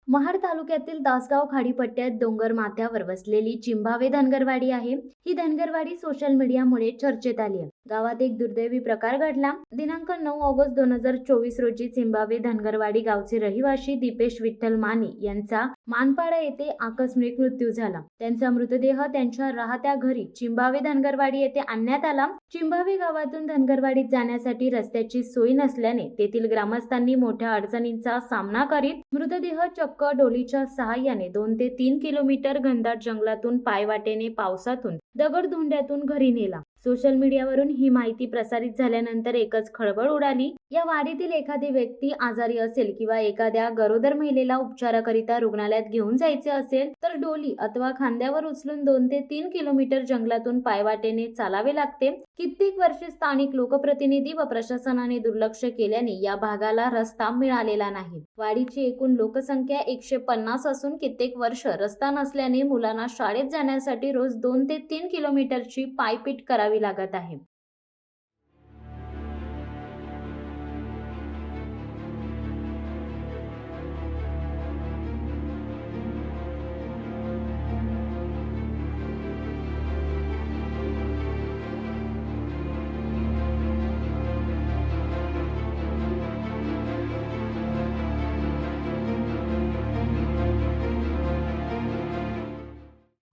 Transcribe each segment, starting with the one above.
महाड तालुक्यातील दासगाव खाडीपट्ट्यात डोंगर माथ्यावर वसलेली चिंभावे धनगरवाडी आहे। ही धनगरवाडी सोशल मीडियामुळे चर्चेत आली आहे। गावात एक दुर्दैवी प्रकार घडला। दिनांक 9 ऑगस्ट 2024 रोजी चिंभावे धनगरवाडी गावचे रहिवासी दीपेश विठ्ठल माने यांचा मानपाडा येथे आकस्मिक मृत्यू झाला। त्यांचा मृतदेह त्यांच्या राहत्या घरी चिंभावे धनगरवाडी येथे आणण्यात आला। चिंभावे गावातून धनगरवाडीत जाण्यासाठी रस्त्याची सोय नसल्याने तेथील ग्रामस्थांनी मोठ्या अडचणींचा सामना करीत मृतदेह चक्क डोलीच्या सहाय्याने 2 ते 3 किलोमीटर घनदाट जंगलातून पायवाटेने पावसातून दगडधोंड्यातून घरी नेला। सोशल मीडियावरून ही माहिती प्रसारित झाल्यानंतर एकच खळबळ उडाली। या वाडीतील एखादी व्यक्ती आजारी असेल किंवा एखाद्या गरोदर महिलेला उपचाराकरिता रुग्णालयात घेऊन जायचे असेल तर डोली अथवा खांद्यावर उचलून 2 ते 3 किलोमीटर जंगलातून पायवाटेने चालावे लागते। कित्येक वर्षे स्थानिक लोकप्रतिनिधी व प्रशासनाने दुर्लक्ष केल्याने या भागाला रस्ता मिळालेला नाही। वाडीची एकूण लोकसंख्या 150 असून कित्येक वर्ष रस्ता नसल्याने मुलांना शाळेत जाण्यासाठी रोज 2 ते 3 किलोमीटरची पायपीट करावी लागत आहे।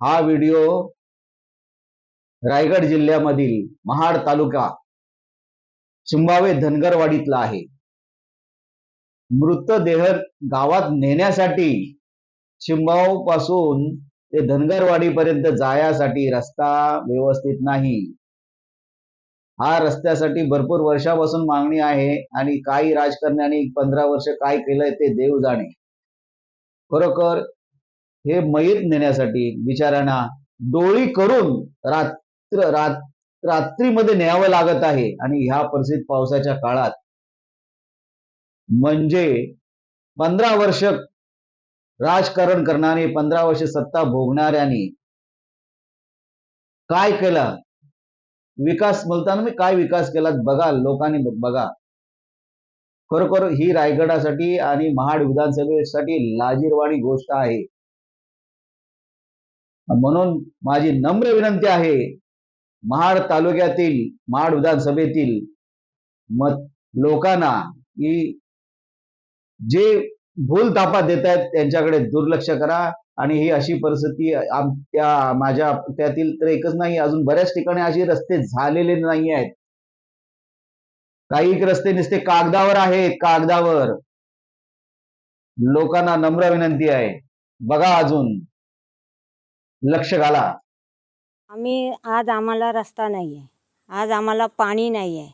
हा व्हिडिओ रायगड जिल्ह्यामधील महाड तालुका चिंभावे धनगरवाडीतला आहे। मृतदेह गावात नेण्यासाठी चिंभाव पासून ते धनगरवाडी पर्यंत जाण्यासाठी रस्ता व्यवस्थित नाही। हा रस्त्यासाठी भरपूर वर्षापासून मागणी आहे आणि काही राजकारण्यांनी 15 वर्ष काय केलंय ते देव जाणे। खरोखर हे मयत नेण्यासाठी बिचाऱ्यांना डोळी करून रात्रीमध्ये न्यावं लागत आहे आणि ह्या परिस्थितीत पावसाच्या काळात म्हणजे 15 वर्ष राजकारण करणारे 15 वर्ष सत्ता भोगणाऱ्यांनी काय केलं, विकास बोलताना मी काय विकास केला बघा, लोकांनी बघा। खरोखर ही रायगडासाठी आणि महाड विधानसभेसाठी लाजिरवाणी गोष्ट आहे। म्हणून माझी नम्र विनंती आहे, महाड तालुक्यातील महाड विधानसभेतील लोकांना की जे भूलथापा देत आहेत त्यांच्याकडे दुर्लक्ष करा। आणि ही अशी परिस्थिती माझ्या त्यातील तर एकच नाही, अजून बऱ्याच ठिकाणी असे रस्ते झालेले नाही आहेत। काही रस्ते नुसते कागदावर आहेत, कागदावर। लोकांना नम्र विनंती आहे, बघा, अजून लक्ष घाला। आज आम्हाला रस्ता नाही आहे, आज आम्हाला पाणी नाही आहे,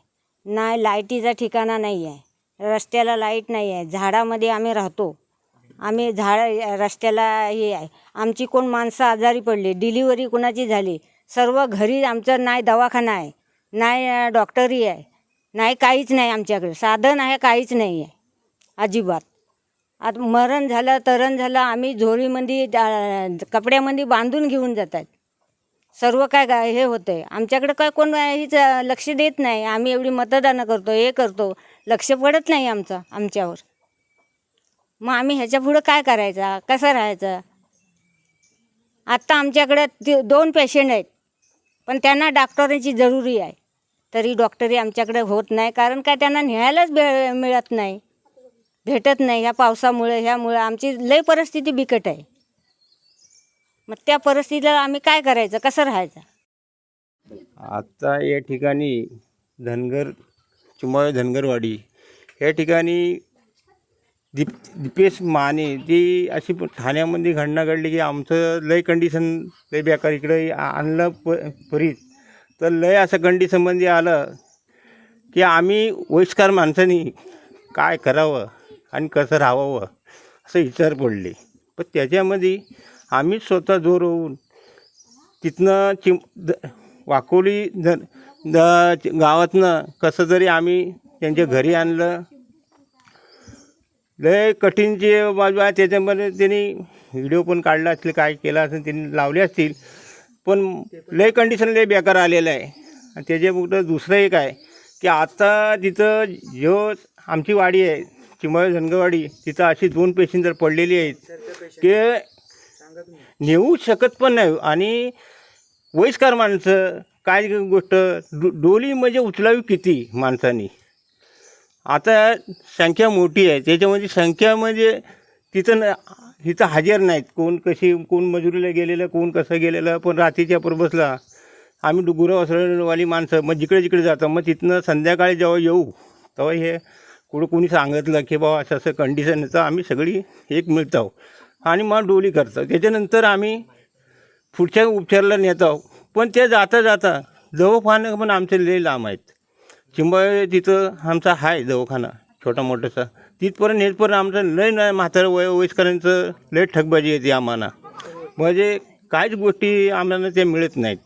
नाही लाईटीचा ठिकाणा नाही आहे, रस्त्याला लाईट नाही आहे, झाडामध्ये आम्ही राहतो, आम्ही रस्त्याला हे आहे। आमची कोण माणसं आजारी पडली, डिलिव्हरी कोणाची झाली, सर्व घरी आमचं नाही दवाखाना आहे, नाही डॉक्टरी आहे, नाही काहीच नाही आमच्याकडे, साधन आहे काहीच नाही आहे अजिबात। आता मरण झालं तरण झालं आम्ही झोळीमध्ये कपड्यामध्ये बांधून घेऊन जातात, सर्व काय हे होतंय। आमच्याकडे काय कोण हेच लक्ष देत नाही। आम्ही एवढी मतदान करतो, हे करतो, लक्ष पडत नाही आमच्यावर। मग आम्ही ह्याच्या पुढं काय करायचं, कसं राहायचं? आत्ता आमच्याकडे 2 पेशंट आहेत, पण त्यांना डॉक्टरांची जरुरी आहे, तरी डॉक्टरी आमच्याकडे होत नाही, कारण काय त्यांना न्यायलाच मिळत नाही, भेटत नाही। ह्या पावसामुळे ह्यामुळे आमची लय परिस्थिती बिकट आहे। मग त्या परिस्थितीला आम्ही काय करायचं, कसं राहायचं? आता या ठिकाणी चिंभावे धनगरवाडी या ठिकाणी दीपेश माने ती अशी ठाण्यामध्ये घटना घडली की आमचं लय कंडिशन लय बेकार, इकडे आणलं परीत तर लय असं कंडिशनमध्ये आलं की आम्ही वयस्कर माणसांनी काय करावं आणि कसं राहावं असं विचार पडले। पण त्याच्यामध्ये आम्ही स्वतः जोर होऊन तिथनं वाकोली गावातनं कसं तरी आम्ही त्यांच्या घरी आणलं। लय कठीणची बाजू आहे त्याच्यामध्ये, त्यांनी व्हिडिओ पण काढला असतील, काय केला असेल त्यांनी लावले असतील, पण लय कंडिशन लय बेकार आलेलं आहे। आणि त्याच्यापुढं दुसरं एक आहे की आता तिथं जो आमची वाडी आहे चिंबावे धनगरवाडी तिथं अशी 2 पेशंट जर पडलेली आहेत की नेऊ शकत पण नाही. आणि वयस्कर माणसं काय गोष्ट डोली म्हणजे उचलावी किती माणसांनी. आता संख्या मोठी आहे, त्याच्यामध्ये संख्या म्हणजे तिथं हजर नाहीत. कोण मजुरीला गेलेलं, कोण कसं गेलेलं. पण रात्रीच्या पर्पजला आम्ही गुरवासवाली माणसं मग जिकडे जातं. मग तिथनं संध्याकाळी जेव्हा येऊ तेव्हा हे कोणी सांगितलं की बाबा असं कंडिशन आहे, तर आम्ही सगळी एक मिळतो आणि मग डोली करतो. त्याच्यानंतर आम्ही पुढच्या उपचाराला नेतो. पण ते जाता दवाखाना पण आमचे लय लांब आहेत. चिंबावे तिथं आमचा आहे दवाखाना छोटा मोठासा, तिथपर्यंत हेचपर्यंत आमचं लय नाही. म्हातारं वयस्करांचं लय ठगबाजी येते आम्हाला. म्हणजे काहीच गोष्टी आम्हाला ते मिळत नाहीत.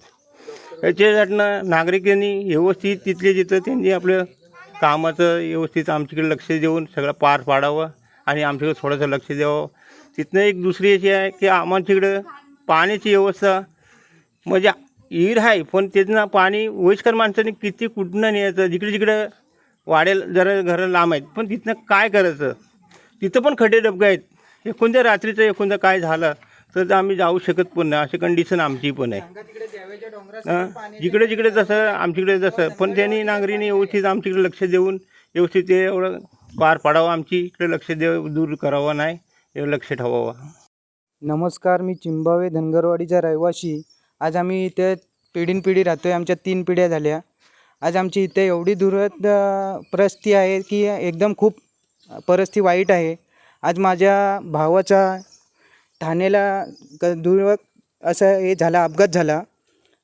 याच्यासाठीनं नागरिकांनी व्यवस्थित तिथले जिथं त्यांनी आपलं कामाचं व्यवस्थित आमच्याकडे लक्ष देऊन सगळं पार पाडावं आणि आमच्याकडे थोडंसं लक्ष द्यावं. तिथनं एक दुसरी अशी आहे की आमच्याकडं पाण्याची व्यवस्था म्हणजे विहीर आहे, पण त्यातनं पाणी वयस्कर माणसाने किती कुठनं न्यायचं. जिकडे वाड्याला जरा घरं लांब आहेत, पण तिथनं काय करायचं. तिथं पण खड्डे डबके आहेत. एखाद्या रात्रीचं एखादं काय झालं तर आम्ही जाऊ शकत पण नाही. अशी कंडिशन आमची पण आहे. जिकडे जसं आमच्याकडे जसं, पण त्यांनी नागरिकांनी व्यवस्थित आमच्याकडे लक्ष देऊन व्यवस्थित ते एवढं पार पाडावं. आमची इकडे लक्ष दूर करावं नाही, एवढं लक्ष ठेवावं. नमस्कार, मी चिंबावे धनगरवाडीचा रहिवासी. आज आम्ही इथे पिढीनपिढी राहतो आहे. आमच्या 3 पिढ्या झाल्या. आज आमची इथे एवढी परिस्थिती आहे की एकदम खूप परिस्थिती वाईट आहे. आज माझ्या भावाचा ठाण्याला दूर असं हे झाला, अपघात झाला.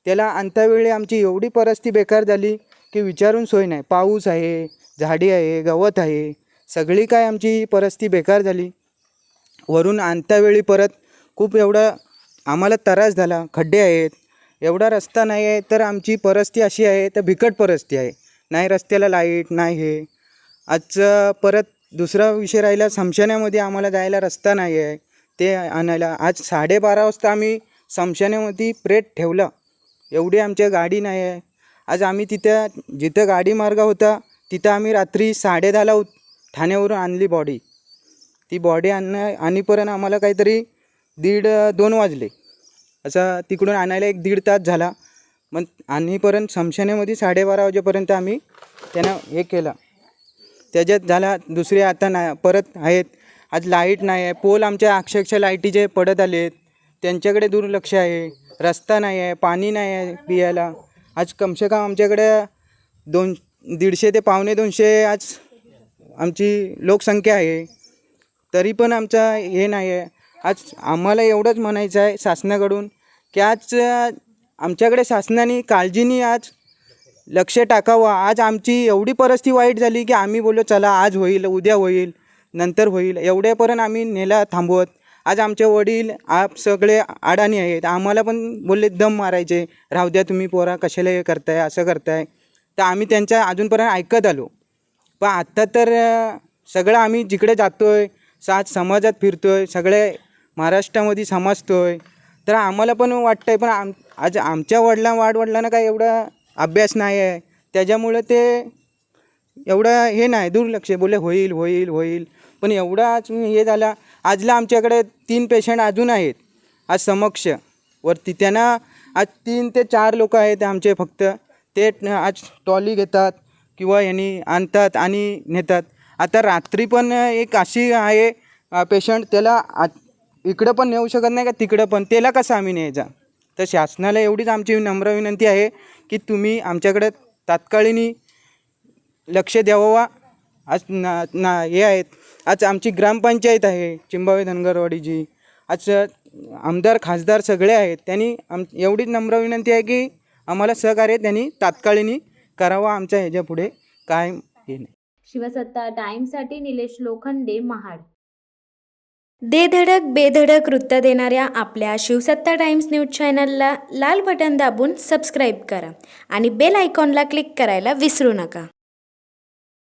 त्याला अंतावेळी आमची एवढी परिस्थिती बेकार झाली की विचारून सोय नाही. पाऊस आहे, झाडी आहे, गवत आहे, सगळी काय आमची परिस्थिती बेकार झाली. वरून अंतावेळी परत खूप एवढा आम्हाला त्रास झाला. खड्डे आहेत, एवढा रस्ता नाही आहे. तर आमची परिस्थिती अशी आहे, तर बिकट परिस्थिती आहे. नाही रस्त्याला लाईट नाही हे. आजचं परत दुसरा विषय राहिला, समशाण्यामध्ये आम्हाला जायला रस्ता नाही आहे. ते आणायला आज 12:30 वाजता आम्ही समशाण्यामध्ये प्रेत ठेवलं. एवढी आमच्या गाडी नाही आहे. आज आम्ही जिथं गाडी मार्ग होता तिथं आम्ही रात्री 10:30ला ठाण्यावरून आणली बॉडी. ती बॉडी आणीपर्यंत आम्हाला काहीतरी 1:30-2 वाजले. असं तिकडून आणायला 1-1.5 तास झाला. मग आणीपर्यंत समशाण्यामध्ये 12:30 वाजेपर्यंत आम्ही त्यांना हे केलं. त्याच्यात झाला दुसरे आता नाही परत आहेत. आज लाईट नाही आहे. पोल आमच्या अक्षरशः लाईटीचे पडत आले आहेत. त्यांच्याकडे दुर्लक्ष आहे. रस्ता नाही आहे, पाणी नाही आहे पियाला. आज कमसे कम आमच्याकडे 150 ते 150 आज आमची लोकसंख्या आहे. तरी पण आमचा हे नाही आहे. आज आम्हाला एवढंच म्हणायचं आहे शासनाकडून की आज आमच्याकडे शासनाने काळजीने आज लक्ष टाकावं. आज आमची एवढी परिस्थिती वाईट झाली की आम्ही बोललो चला आज होईल, उद्या होईल, नंतर होईल, एवढ्यापर्यंत आम्ही नेला थांबवत. आज आमचे वडील आप सगळे अडाणी आहेत. आम्हाला पण बोलले दम मारायचे, राहू द्या तुम्ही पोरा, कशाला हे करताय, असं करताय. तर आम्ही त्यांच्या अजूनपर्यंत ऐकत आलो. पण आत्ता तर सगळं आम्ही जिकडे जातो आहे, समाजात फिरतो आहे, सगळे महाराष्ट्रामध्ये समजतो आहे. तर आम्हाला पण वाटतं आहे. पण आज आमच्या वाडवडिलांना काय एवढा अभ्यास नाही आहे. त्याच्यामुळे ते एवढं हे नाही, दुर्लक्ष, बोले होईल होईल होईल. पण एवढा आज हे झाला. आजला आमच्याकडे 3 पेशंट अजून आहेत आज समक्ष वरती. त्यांना आज 3 ते 4 लोक आहेत आमचे फक्त. ते आज ट्रॉली घेतात किंवा यांनी आणतात आणि नेतात. आता रात्री पण एक अशी आहे पेशंट, त्याला इकडं पण नेऊ शकत नाही का तिकडं पण, त्याला कसं आम्ही न्यायचा. तर शासनाला एवढीच आमची नम्र विनंती आहे की तुम्ही आमच्याकडे तात्काळीने लक्ष द्यावं. आज हे आहेत. आज आमची ग्रामपंचायत आहे चिंबावे धनगरवाडीची. आज आमदार खासदार सगळे आहेत. त्यांनी एवढीच नम्र विनंती आहे की आम्हाला सहकार्य त्यांनी तात्काळीने करावं. आमच्या ह्याच्या पुढे काय हे नाही. शिवसत्ता टाइम्ससाठी निलेश लोखंडे, महाड. दे धडक बेधडक वृत्त देणाऱ्या आपल्या शिवसत्ता टाइम्स न्यूज चॅनलला लाल बटन दाबून सबस्क्राईब करा आणि बेल आयकॉनला क्लिक करायला विसरू नका.